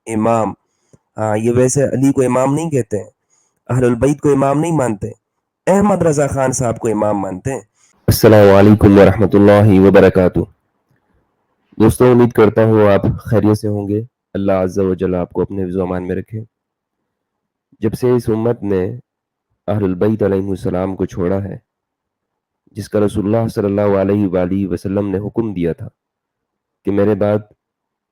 امام. ہاں یہ ویسے علی کو امام نہیں کہتے ہیں, اہل البیت کو امام نہیں مانتے, احمد رضا خان صاحب کو امام مانتے ہیں. السلام علیکم ورحمۃ اللہ وبرکاتہ. دوستوں امید کرتا ہوں آپ خیریت سے ہوں گے. اللہ عز و جل آپ کو اپنے حفظ و امان میں رکھے. جب سے اس امت نے اہل البیت علیہ السلام کو چھوڑا ہے, جس کا رسول اللہ صلی اللہ علیہ وآلہ وسلم نے حکم دیا تھا کہ میرے بعد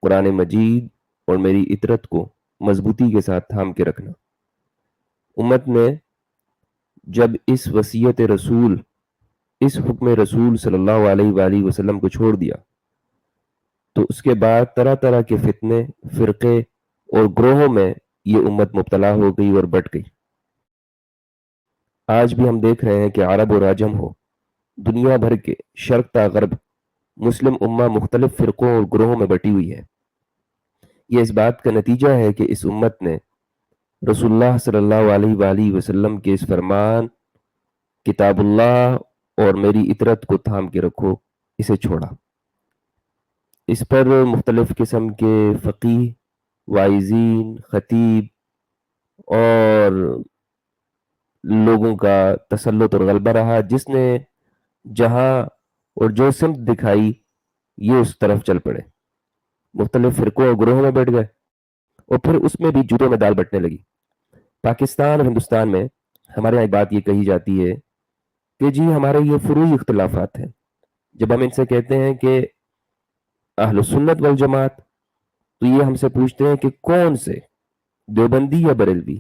قرآن مجید اور میری اطرت کو مضبوطی کے ساتھ تھام کے رکھنا, امت نے جب اس وصیت رسول, اس حکم رسول صلی اللہ علیہ وآلہ وسلم کو چھوڑ دیا, تو اس کے بعد طرح طرح کے فتنے, فرقے اور گروہوں میں یہ امت مبتلا ہو گئی اور بٹ گئی. آج بھی ہم دیکھ رہے ہیں کہ عرب اور عجم ہو, دنیا بھر کے شرق تا غرب, مسلم امہ مختلف فرقوں اور گروہوں میں بٹی ہوئی ہے. یہ اس بات کا نتیجہ ہے کہ اس امت نے رسول اللہ صلی اللہ علیہ وآلہ وسلم کے اس فرمان کتاب اللہ اور میری اطرت کو تھام کے رکھو اسے چھوڑا. اس پر مختلف قسم کے فقیہ, واعظین, خطیب اور لوگوں کا تسلط اور غلبہ رہا. جس نے جہاں اور جو سمت دکھائی یہ اس طرف چل پڑے, مختلف فرقوں اور گروہوں میں بیٹھ گئے, اور پھر اس میں بھی جوتوں میں دال بٹنے لگی. پاکستان اور ہندوستان میں ہمارے یہاں بات یہ کہی جاتی ہے کہ جی ہمارے یہ فروعی اختلافات ہیں. جب ہم ان سے کہتے ہیں کہ اہل سنت والجماعت, تو یہ ہم سے پوچھتے ہیں کہ کون سے, دیوبندی یا بریلوی.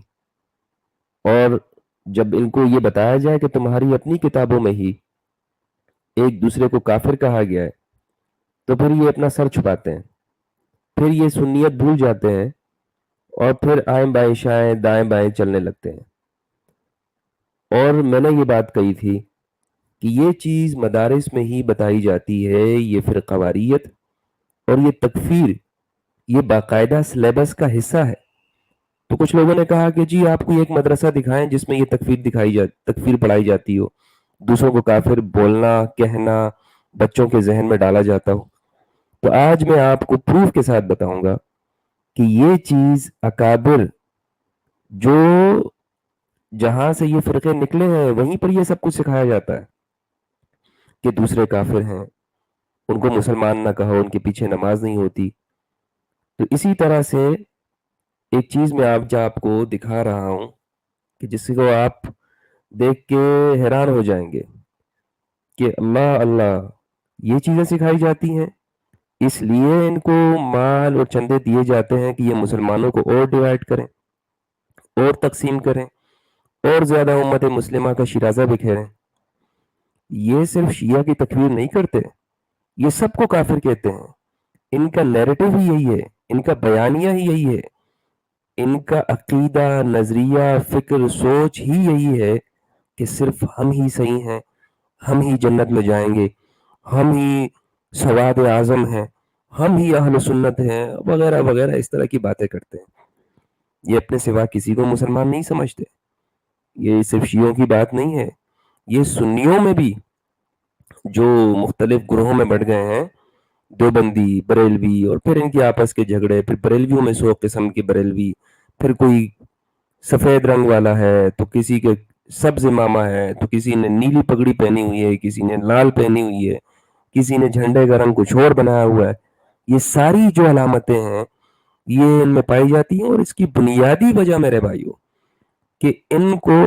اور جب ان کو یہ بتایا جائے کہ تمہاری اپنی کتابوں میں ہی ایک دوسرے کو کافر کہا گیا ہے, تو پھر یہ اپنا سر چھپاتے ہیں, پھر یہ سنیت بھول جاتے ہیں, اور پھر آئیں بائیں شائیں دائیں بائیں چلنے لگتے ہیں. اور میں نے یہ بات کہی تھی کہ یہ چیز مدارس میں ہی بتائی جاتی ہے. یہ فرقہ واریت اور یہ تکفیر یہ باقاعدہ سلیبس کا حصہ ہے. تو کچھ لوگوں نے کہا کہ جی آپ کو ایک مدرسہ دکھائیں جس میں یہ تکفیر پڑھائی جاتی ہو, دوسروں کو کافر بولنا کہنا بچوں کے ذہن میں ڈالا جاتا ہو. تو آج میں آپ کو پروف کے ساتھ بتاؤں گا کہ یہ چیز اکابر جو جہاں سے یہ فرقے نکلے ہیں وہیں پر یہ سب کچھ سکھایا جاتا ہے کہ دوسرے کافر ہیں, ان کو مسلمان نہ کہو, ان کے پیچھے نماز نہیں ہوتی. تو اسی طرح سے ایک چیز میں آپ کو دکھا رہا ہوں کہ جس کو آپ دیکھ کے حیران ہو جائیں گے کہ اللہ اللہ یہ چیزیں سکھائی جاتی ہیں. اس لیے ان کو مال اور چندے دیے جاتے ہیں کہ یہ مسلمانوں کو اور ڈیوائیڈ کریں اور تقسیم کریں اور زیادہ امت مسلمہ کا شیرازہ بکھیریں. یہ صرف شیعہ کی تکفیر نہیں کرتے, یہ سب کو کافر کہتے ہیں. ان کا نیریٹو ہی یہی ہے, ان کا بیانیہ ہی یہی ہے, ان کا عقیدہ, نظریہ, فکر, سوچ ہی یہی ہے کہ صرف ہم ہی صحیح ہیں, ہم ہی جنت میں جائیں گے, ہم ہی سواد اعظم ہیں, ہم ہی اہل سنت ہیں, وغیرہ وغیرہ اس طرح کی باتیں کرتے ہیں. یہ اپنے سوا کسی کو مسلمان نہیں سمجھتے. یہ صرف شیعوں کی بات نہیں ہے, یہ سنیوں میں بھی جو مختلف گروہوں میں بٹ گئے ہیں, دیوبندی, بریلوی, اور پھر ان کے آپس کے جھگڑے, پھر بریلویوں میں 100 قسم کے بریلوی, پھر کوئی سفید رنگ والا ہے تو کسی کے سبز امامہ ہے, تو کسی نے نیلی پگڑی پہنی ہوئی ہے, کسی نے لال پہنی ہوئی ہے, کسی نے جھنڈے کا رنگ کچھ اور بنایا ہوا ہے. یہ ساری جو علامتیں ہیں یہ ان میں پائی جاتی ہیں, اور اس کی بنیادی وجہ میرے بھائیوں کہ ان کو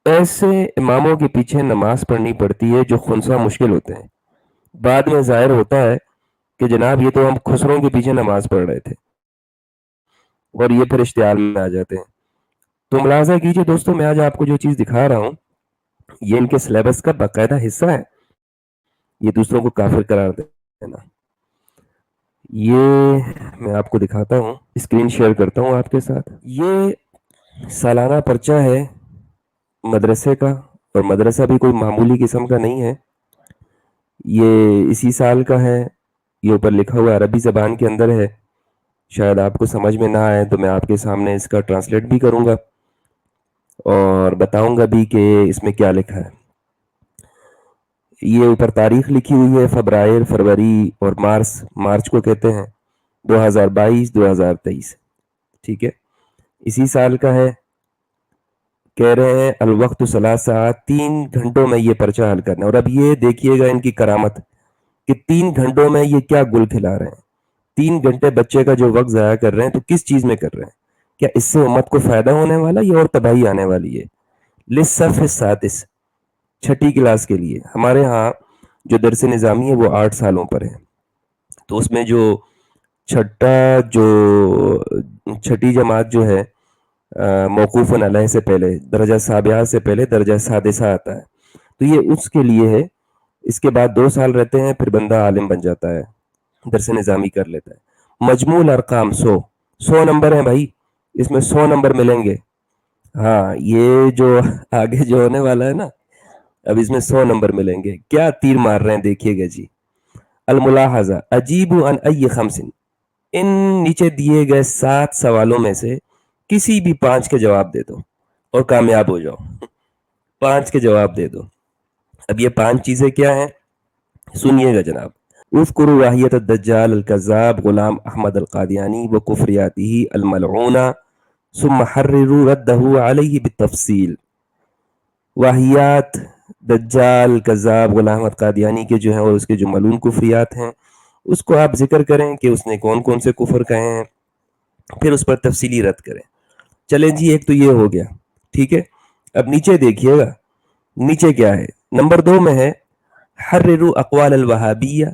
ایسے اماموں کے پیچھے نماز پڑھنی پڑتی ہے جو خنثی مشکل ہوتے ہیں. بعد میں ظاہر ہوتا ہے کہ جناب یہ تو ہم خسروں کے پیچھے نماز پڑھ رہے تھے, اور یہ پھر اشتعال میں آ جاتے ہیں. تو ملاحظہ کیجئے دوستوں, میں آج آپ کو جو چیز دکھا رہا ہوں یہ ان کے سلیبس کا باقاعدہ حصہ ہے. یہ دوسروں کو کافر قرار دینا, یہ میں آپ کو دکھاتا ہوں, اسکرین شیئر کرتا ہوں آپ کے ساتھ. یہ سالانہ پرچہ ہے مدرسے کا, اور مدرسہ بھی کوئی معمولی قسم کا نہیں ہے, یہ اسی سال کا ہے. یہ اوپر لکھا ہوا عربی زبان کے اندر ہے, شاید آپ کو سمجھ میں نہ آئے تو میں آپ کے سامنے اس کا ٹرانسلیٹ بھی کروں گا اور بتاؤں گا بھی کہ اس میں کیا لکھا ہے. یہ اوپر تاریخ لکھی ہوئی ہے, فروری اور مارچ کو کہتے ہیں 2022 2023. ٹھیک ہے، اسی سال کا ہے. کہہ رہے ہیں الوقت 3 3 گھنٹوں میں یہ پرچہ حل کرنا ہے. اور اب یہ دیکھیے گا ان کی کرامت کہ 3 گھنٹوں میں یہ کیا گل کھلا رہے ہیں. 3 گھنٹے بچے کا جو وقت ضائع کر رہے ہیں تو کس چیز میں کر رہے ہیں؟ کیا اس سے امت کو فائدہ ہونے والا یا اور تباہی آنے والی ہے؟ للصف السادس، 6ٹھی کلاس کے لیے. ہمارے ہاں جو درس نظامی ہے وہ 8 سالوں پر ہے. تو اس میں جو جو 6ٹھی جماعت جو ہے موقوف علیہ سے پہلے، درجہ سابعہ سے پہلے درجہ سادسہ آتا ہے، تو یہ اس کے لیے ہے. اس کے بعد 2 سال رہتے ہیں، پھر بندہ عالم بن جاتا ہے، درس نظامی کر لیتا ہے. مجموع الارقام 100 نمبر ہیں بھائی، اس میں 100 نمبر ملیں گے. ہاں یہ جو آگے جو ہونے والا ہے نا، اب اس میں 100 نمبر ملیں گے. کیا تیر مار رہے ہیں دیکھیے گا جی. الملاحظہ اجیب عن ای خمس، ان نیچے دیے گئے 7 سوالوں میں سے کسی بھی 5 کے جواب دے دو اور کامیاب ہو جاؤ. 5 کے جواب دے دو. اب یہ 5 چیزیں کیا ہیں سنیے گا جناب. اذکروا واہیت الدجال الکذاب غلام احمد القادیانی وکفریاتہ الملعونہ ثم حرروا رده علیہ بالتفصیل. واہیات دجال کذاب غلام احمد قادیانی کے جو ہیں اور اس کے جو ملعون کفریات ہیں اس کو آپ ذکر کریں کہ اس نے کون کون سے کفر کہے ہیں، پھر اس پر تفصیلی رد کریں. چلیں جی، ایک تو یہ ہو گیا. ٹھیک ہے، اب نیچے دیکھیے گا. نیچے کیا ہے؟ نمبر 2 میں ہے حرروا اقوال الوہابیہ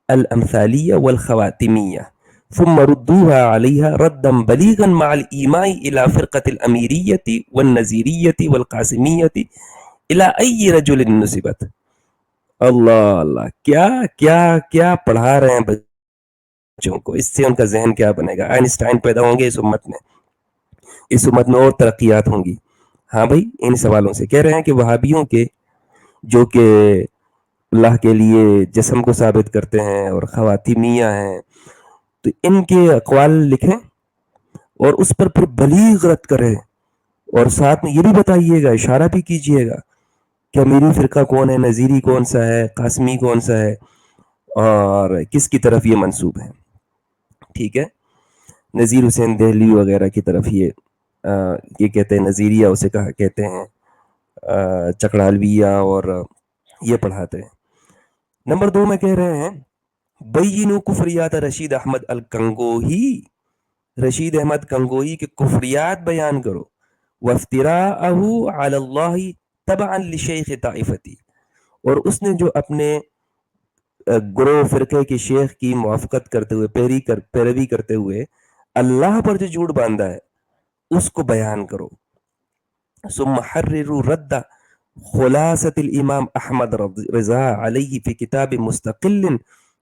الامثالیہ والخواتمیہ ثم ردوها علیہا ردا بلیغا مع الایماء الى فرقة الامیریة والنزیریة والقاسمیة الى ای رجل نسبت. اللہ اللہ، کیا کیا کیا پڑھا رہے ہیں بچوں کو. اس سے ان کا ذہن کیا بنے گا؟ آئنسٹائن پیدا ہوں گے اس امت میں، اس امت میں اور ترقیات ہوں گی. ہاں بھائی، ان سوالوں سے کہہ رہے ہیں کہ وہابیوں کے جو کہ اللہ کے لیے جسم کو ثابت کرتے ہیں اور خواتمیہ ہیں، تو ان کے اقوال لکھیں اور اس پر پھر بلیغ رد کریں، اور ساتھ میں یہ بھی بتائیے گا، اشارہ بھی کیجئے گا کہ امیری فرقہ کون ہے، نظیری کون سا ہے، قاسمی کون سا ہے، اور کس کی طرف یہ منسوب ہے. ٹھیک ہے، نذیر حسین دہلی وغیرہ کی طرف یہ کہتے ہیں، نظیریہ اسے کہتے ہیں، چکڑالویہ، اور یہ پڑھاتے ہیں. نمبر 2 میں کہہ رہے ہیں بینوا کفریات رشید احمد الکنگوہی، رشید احمد کنگوہی کے کفریات بیان کرو. وافتراءہ علی اللہ تبعا لشیخ طائفتی، اور اس نے جو اپنے گروہ فرقے کے شیخ کی موافقت کرتے ہوئے پیروی کرتے ہوئے اللہ پر جو جھوٹ باندھا ہے اس کو بیان کرو. ثم حرروا رد خلاصۃ الامام احمد رضا علیہ فی کتاب مستقل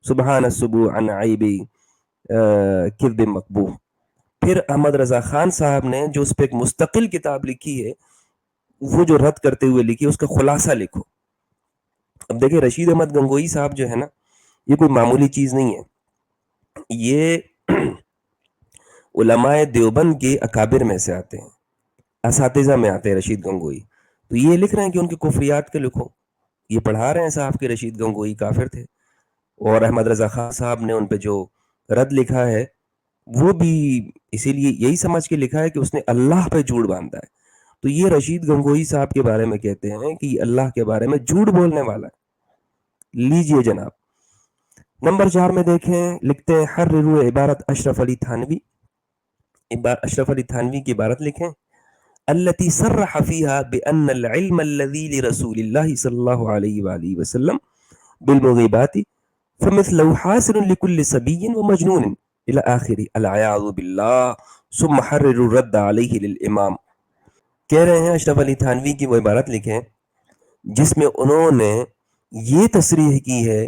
سبحان السبوع عن عیب کذب مقبوح. پھر احمد رضا خان صاحب نے جو اس پہ ایک مستقل کتاب لکھی ہے، وہ جو رد کرتے ہوئے لکھی ہے اس کا خلاصہ لکھو. اب دیکھیں رشید احمد گنگوئی صاحب جو ہے نا، یہ کوئی معمولی چیز نہیں ہے. یہ علماء دیوبند کے اکابر میں سے آتے ہیں، اساتذہ میں آتے ہیں رشید گنگوئی. تو یہ لکھ رہے ہیں کہ ان کی کفریات کے لکھو. یہ پڑھا رہے ہیں صاحب کہ رشید گنگوئی کافر تھے، اور احمد رضا خان صاحب نے ان پہ جو رد لکھا ہے وہ بھی اسی لیے یہی سمجھ کے لکھا ہے کہ اس نے اللہ پہ جھوٹ باندھا ہے. تو یہ رشید گنگوئی صاحب کے بارے میں کہتے ہیں کہ یہ اللہ کے بارے میں جھوٹ بولنے والا ہے. لیجئے جناب. نمبر 4 میں دیکھیں، لکھتے ہیں حرروا عبارت اشرف علی تھانوی، اشرف علی تھانوی کی عبارت لکھیں التي صرح فيها بأن العلم الذي لرسول الله صلى الله عليه وآله وسلم بالمغيبات فمثله حاصل لكل صبي ومجنون إلى آخر العياذ بالله. ثم حرر الرد عليه للإمام. کہہ رہے ہیں اشرف علی تھانوی کی وہ عبارت لکھیں جس میں انہوں نے یہ تصریح کی ہے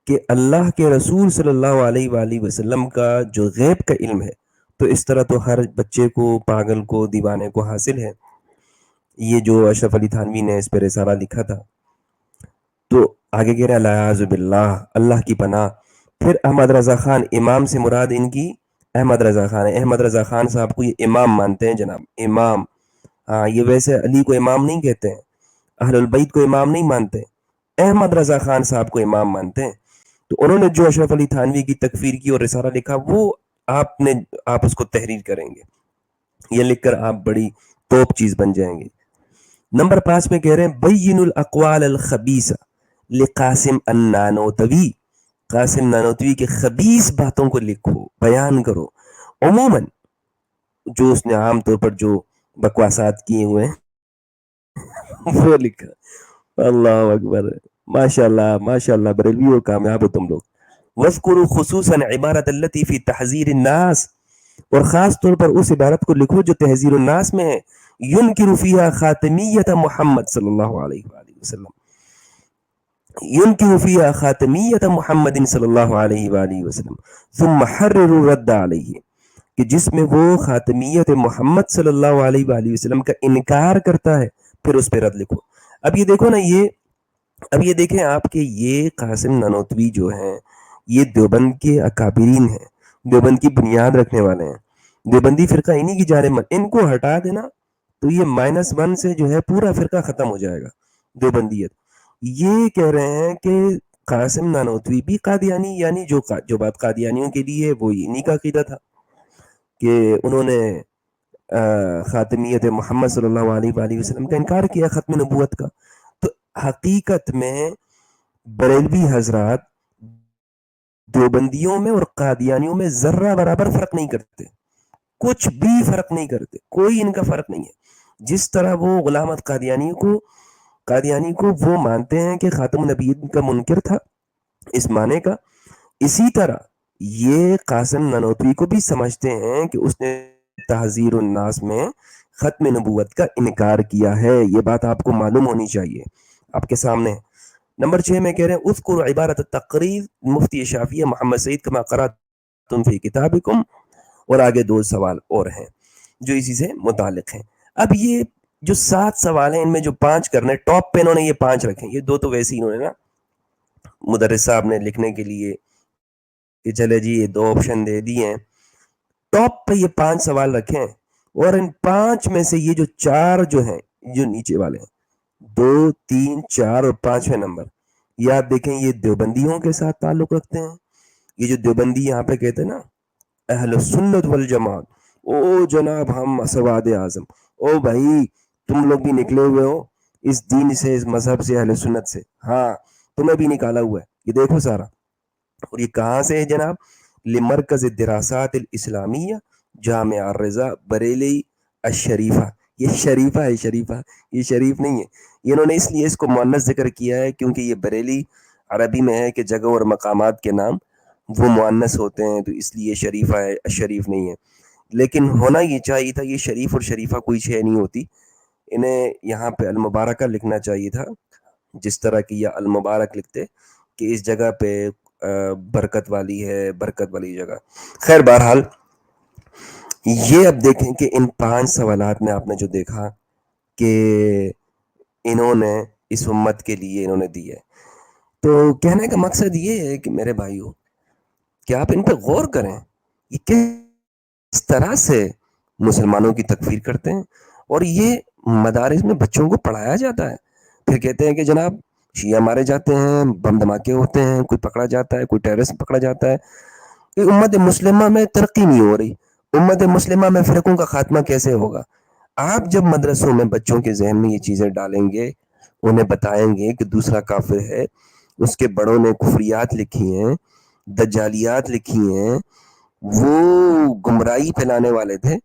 کہ اللہ کے رسول صلی اللہ علیہ وآلہ وسلم کا جو غیب کا علم ہے تو اس طرح تو ہر بچے کو، پاگل کو، دیوانے کو حاصل ہے. یہ جو اشرف علی تھانوی نے اس پہ رسالہ لکھا تھا. تو آگے کہہ رہے ہیں اعوذ باللہ، اللہ کی پناہ. پھر احمد رضا خان، امام سے مراد ان کی احمد رضا خان ہے. احمد رضا خان صاحب کو یہ امام مانتے ہیں جناب، امام. ہاں، یہ ویسے علی کو امام نہیں کہتے ہیں، اہل البیت کو امام نہیں مانتے، احمد رضا خان صاحب کو امام مانتے ہیں. تو انہوں نے جو اشرف علی تھانوی کی تکفیر کی اور رسالہ لکھا وہ آپ اس کو تحریر کریں گے، یہ لکھ کر آپ بڑی توپ چیز بن جائیں گے۔ نمبر 5 میں کہہ رہے ہیں بین الاقوال الخبیثہ لقاسم النانوتوی، قاسم نانوتوی کے خبیث باتوں کو لکھو، بیان کرو۔ عموماً جو اس نے عام طور پر جو بکواسات کیے ہوئے ہیں وہ لکھا۔ اللہ اکبر، ماشاء اللہ ماشاء اللہ، بریلویوں کامیاب ہو تم لوگ۔ وَاذْكُرُوا خصوصاً عبارت التي فی تحذیر الناس، اور خاص طور پر اس عبارت کو لکھو جو تحذیر الناس میں ہے۔ ينکر فیہا خاتمیت محمد صلی اللہ علیہ وآلہ وسلم، ينکر فیہا خاتمیت محمد صلی اللہ علیہ وآلہ وسلم ثم حرر الرد علیہ، کہ جس میں وہ خاتمیت محمد صلی اللہ علیہ وآلہ وسلم کا انکار کرتا ہے، پھر اس پہ رد لکھو۔ اب یہ دیکھو نا، اب یہ دیکھیں آپ کے یہ قاسم نانوتوی جو ہیں یہ دیوبند کے اکابرین ہیں، دیوبند کی بنیاد رکھنے والے ہیں، دیوبندی فرقہ انہی کی جانب، ان کو ہٹا دینا تو یہ -1 سے جو ہے پورا فرقہ ختم ہو جائے گا دیوبندیت۔ یہ کہہ رہے ہیں کہ قاسم نانوتوی بھی قادیانی، یعنی جو بات قادیانیوں کے لیے وہ انہی کا عقیدہ تھا کہ انہوں نے خاتمیت محمد صلی اللہ علیہ وآلہ وسلم کا انکار کیا، ختم نبوت کا۔ تو حقیقت میں بریلوی حضرات دیوبندیوں میں اور قادیانیوں میں ذرہ برابر فرق نہیں کرتے، کچھ بھی فرق نہیں کرتے، کوئی ان کا فرق نہیں ہے۔ جس طرح وہ غلام احمد قادیانی کو وہ مانتے ہیں کہ خاتم النبیین کا منکر تھا اس معنی کا، اسی طرح یہ قاسم نانوتوی کو بھی سمجھتے ہیں کہ اس نے تحذیر الناس میں ختم نبوت کا انکار کیا ہے۔ یہ بات آپ کو معلوم ہونی چاہیے، آپ کے سامنے۔ نمبر 6 میں کہہ رہے ہیں اذکر عبارت التقریر مفتی شافعی محمد سعید کما قرأتم فی کتابکم، اور آگے 2 سوال اور ہیں جو اسی سے متعلق ہیں۔ اب یہ جو 7 سوال ہیں ان میں جو 5 کرنے ٹاپ پہ انہوں نے یہ 5 رکھے، یہ 2 تو ویسے ہی انہوں نے نا مدرس صاحب نے لکھنے کے لیے کہ چلے جی یہ 2 آپشن دے دیے ہیں، ٹاپ پہ یہ 5 سوال رکھے ہیں، اور ان 5 میں سے یہ جو 4 جو ہیں جو نیچے والے ہیں 2 3 4 اور 5واں نمبر، یاد دیکھیں یہ دیوبندیوں کے ساتھ تعلق رکھتے ہیں۔ یہ جو دیوبندی یہاں پہ کہتے ہیں نا اہل سنت والجماعت، او جناب ہم اسواد اعظم، او بھائی تم لوگ بھی نکلے ہوئے ہو اس دین سے، اس مذہب سے، اہل سنت سے، ہاں تمہیں بھی نکالا ہوا ہے، یہ دیکھو سارا۔ اور یہ کہاں سے ہے جناب؟ لمرکز الدراسات الاسلامیہ جامعہ الرضا بریلی الشریفہ۔ یہ شریفہ ہے، شریفہ، یہ شریف نہیں ہے، یہ انہوں نے اس لیے اس کو مؤنث ذکر کیا ہے کیونکہ یہ بریلی عربی میں ہے کہ جگہ اور مقامات کے نام وہ مؤنث ہوتے ہیں، تو اس لیے شریفہ ہے، شریف نہیں ہے۔ لیکن ہونا یہ چاہیے تھا، یہ شریف اور شریفہ کوئی شے نہیں ہوتی، انہیں یہاں پہ المبارکہ لکھنا چاہیے تھا، جس طرح کہ یہ المبارک لکھتے کہ اس جگہ پہ برکت والی ہے، برکت والی جگہ۔ خیر بہرحال یہ اب دیکھیں کہ ان 5 سوالات میں آپ نے جو دیکھا کہ انہوں نے اس امت کے لیے انہوں نے دی ہے، تو کہنے کا مقصد یہ ہے کہ میرے بھائیوں کہ آپ ان پہ غور کریں، یہ کس طرح سے مسلمانوں کی تکفیر کرتے ہیں، اور یہ مدارس میں بچوں کو پڑھایا جاتا ہے۔ پھر کہتے ہیں کہ جناب شیعہ مارے جاتے ہیں، بم دھماکے ہوتے ہیں، کوئی پکڑا جاتا ہے، کوئی ٹیررسٹ پکڑا جاتا ہے، کہ امت مسلمہ میں ترقی نہیں ہو رہی، امت مسلمہ میں فرقوں کا خاتمہ کیسے ہوگا؟ آپ جب مدرسوں میں بچوں کے ذہن میں یہ چیزیں ڈالیں گے، انہیں بتائیں گے کہ دوسرا کافر ہے، اس کے بڑوں نے کفریات لکھی ہیں، دجالیات لکھی ہیں، وہ گمراہی پھیلانے والے تھے،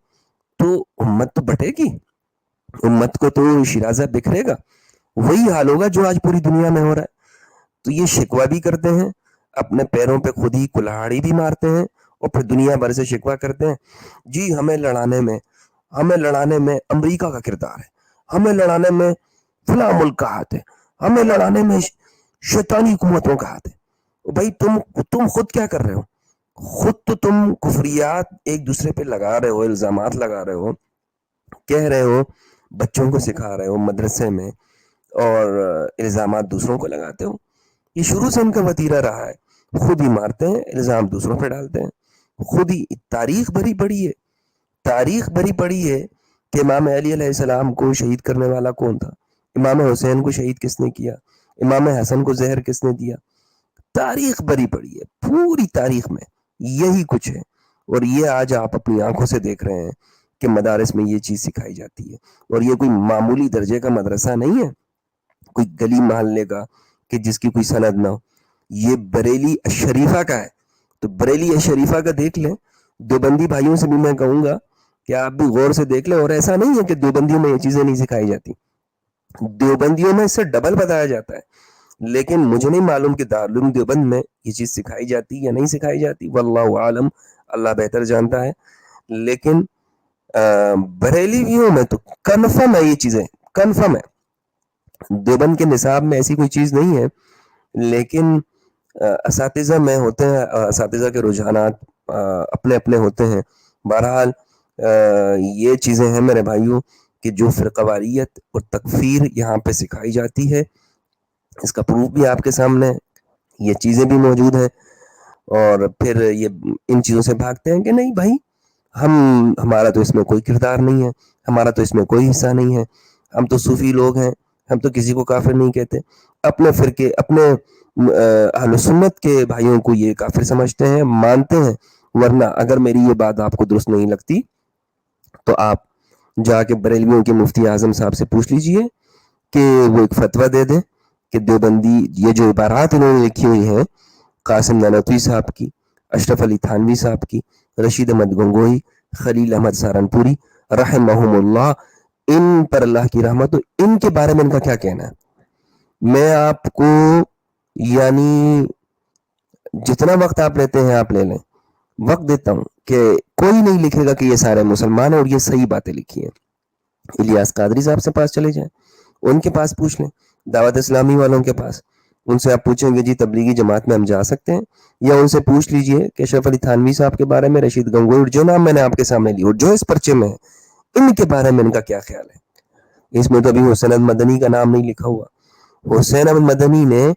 تو امت تو بٹے گی، امت کو تو شیرازہ بکھرے گا، وہی حال ہوگا جو آج پوری دنیا میں ہو رہا ہے۔ تو یہ شکوہ بھی کرتے ہیں، اپنے پیروں پہ خود ہی کلہاڑی بھی مارتے ہیں، اور پھر دنیا بھر سے شکوہ کرتے ہیں جی ہمیں لڑانے میں امریکہ کا کردار ہے، ہمیں لڑانے میں فلاں ملک کا ہاتھ ہے، ہمیں لڑانے میں شیطانی حکومتوں کا ہاتھ ہے۔ بھائی تم خود کیا کر رہے ہو؟ خود تو تم کفریات ایک دوسرے پہ لگا رہے ہو، الزامات لگا رہے ہو، کہہ رہے ہو، بچوں کو سکھا رہے ہو مدرسے میں، اور الزامات دوسروں کو لگاتے ہو۔ یہ شروع سے ان کا وتیرہ رہا ہے، خود ہی مارتے ہیں، الزام دوسروں پہ ڈالتے ہیں، خود ہی تاریخ بھری پڑی ہے کہ امام علی علیہ السلام کو شہید کرنے والا کون تھا، امام حسین کو شہید کس نے کیا، امام حسن کو زہر کس نے دیا، تاریخ بھری پڑی ہے، پوری تاریخ میں یہی کچھ ہے۔ اور یہ آج آپ اپنی آنکھوں سے دیکھ رہے ہیں کہ مدارس میں یہ چیز سکھائی جاتی ہے. اور یہ کوئی معمولی درجے کا مدرسہ نہیں ہے کوئی گلی محلے کا کہ جس کی کوئی سند نہ ہو. یہ بریلی الشریفہ کا ہے. تو بریلی الشریفہ کا دیکھ لیں. دیوبندی بھائیوں سے بھی میں کہوں گا کہ آپ بھی غور سے دیکھ لیں. اور ایسا نہیں ہے کہ دیوبندیوں میں یہ چیزیں نہیں سکھائی جاتی, دیوبندیوں میں اس سے ڈبل بتایا جاتا ہے. لیکن مجھے نہیں معلوم کہ دارالعلوم دیوبند میں یہ چیز سکھائی جاتی یا نہیں سکھائی جاتی, واللہ عالم, اللہ بہتر جانتا ہے. لیکن بریلیوں میں تو کنفرم ہے, یہ چیزیں کنفرم ہے. دیوبند کے نصاب میں ایسی کوئی چیز نہیں ہے, لیکن اساتذہ میں ہوتے ہیں, اساتذہ کے رجحانات اپنے اپنے ہوتے ہیں. بہرحال یہ چیزیں ہیں میرے بھائیوں کہ جو فرقواریت اور تکفیر یہاں پہ سکھائی جاتی ہے, اس کا پروف بھی آپ کے سامنے ہے, یہ چیزیں بھی موجود ہیں. اور پھر یہ ان چیزوں سے بھاگتے ہیں کہ نہیں بھائی ہمارا تو اس میں کوئی کردار نہیں ہے, ہمارا تو اس میں کوئی حصہ نہیں ہے, ہم تو صوفی لوگ ہیں, ہم تو کسی کو کافر نہیں کہتے. اپنے فرقے اپنے اہل سنت کے بھائیوں کو یہ کافر سمجھتے ہیں, مانتے ہیں. ورنہ اگر میری یہ بات آپ کو درست نہیں لگتی تو آپ جا کے بریلویوں کے مفتی اعظم صاحب سے پوچھ لیجئے کہ وہ ایک فتویٰ دے دیں کہ دیوبندی یہ جو عبارات انہوں نے لکھی ہوئی ہیں قاسم نانوتوی صاحب کی, اشرف علی تھانوی صاحب کی, رشید احمد گنگوئی, خلیل احمد سہارنپوری رحمہم اللہ, ان پر اللہ کی رحمت, ان کے بارے میں ان کا کیا کہنا ہے. میں آپ کو یعنی جتنا وقت آپ لیتے ہیں آپ لے لیں, وقت دیتا ہوں کہ کوئی نہیں لکھے گا کہ یہ سارے مسلمان ہیں اور یہ صحیح باتیں لکھی ہیں. الیاس قادری صاحب سے پاس چلے جائیں, ان کے پاس پوچھ لیں, دعوت اسلامی والوں کے پاس, ان سے آپ پوچھیں گے جی تبلیغی جماعت میں ہم جا سکتے ہیں, یا ان سے پوچھ لیجئے کہ اشرف علی تھانوی صاحب کے بارے میں, رشید گنگوئی, جو نام میں نے آپ کے سامنے لی اور جو اس پرچے میں ہے, ان کے بارے میں ان کا کیا خیال ہے. اس میں تو ابھی حسین احمد مدنی کا نام نہیں لکھا ہوا. حسین احمد مدنی نے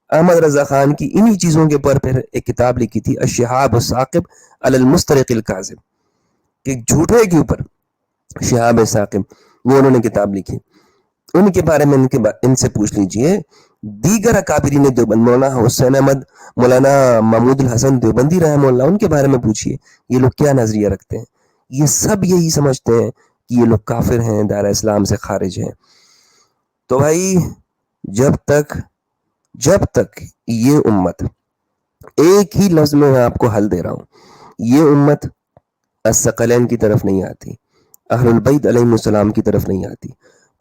احمد رضا خان کی انہی چیزوں کے اوپر پھر ایک کتاب لکھی تھی, الشہاب الثاقب علی المسترق الکاذب, کہ جھوٹے کے اوپر شہاب ثاقب, وہ انہوں نے کتاب لکھی. ان کے بارے میں ان سے پوچھ لیجئے. دیگر اکابرین دیوبند, مولانا حسین احمد, مولانا محمود الحسن دیوبندی رحمہ اللہ, ان کے بارے میں پوچھیے یہ لوگ کیا نظریہ رکھتے ہیں. یہ سب یہی سمجھتے ہیں کہ یہ لوگ کافر ہیں, دائرہ اسلام سے خارج ہیں. تو بھائی جب تک یہ امت, ایک ہی لفظ میں آپ کو حل دے رہا ہوں, یہ امت الثقلین کی طرف نہیں آتی, اہل البیت علیہ السلام کی طرف نہیں آتی,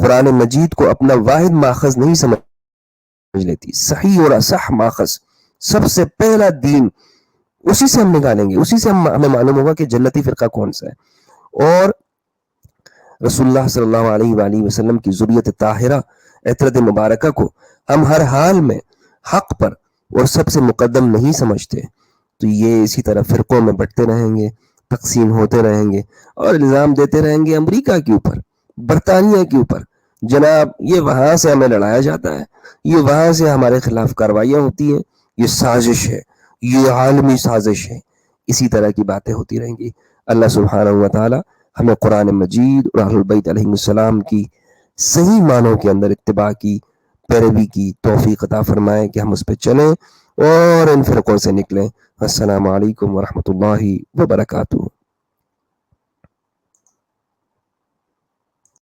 قرآن مجید کو اپنا واحد ماخذ نہیں سمجھ لیتی, صحیح اور اصح ماخذ, سب سے پہلا دین, اسی سے ہم نکالیں گے, اسی سے ہمیں معلوم ہوگا کہ جنتی فرقہ کون سا ہے. اور رسول اللہ صلی اللہ علیہ وآلہ وسلم کی ذریت طاہرہ عطرت مبارکہ کو ہم ہر حال میں حق پر اور سب سے مقدم نہیں سمجھتے, تو یہ اسی طرح فرقوں میں بٹتے رہیں گے, تقسیم ہوتے رہیں گے, اور الزام دیتے رہیں گے امریکہ کے اوپر, برطانیہ کے اوپر, جناب یہ وہاں سے ہمیں لڑایا جاتا ہے, یہ وہاں سے ہمارے خلاف کاروائیاں ہوتی ہیں, یہ سازش ہے, یہ عالمی سازش ہے. اسی طرح کی باتیں ہوتی رہیں گی. اللہ سبحانہ و تعالی ہمیں قرآن مجید اور اہل البیت علیہ السلام کی صحیح معنوں کے اندر اتباع کی, پیروی کی توفیق عطا فرمائے کہ ہم اس پہ چلیں اور ان فرقوں سے نکلیں. السلام علیکم ورحمۃ اللہ وبرکاتہ.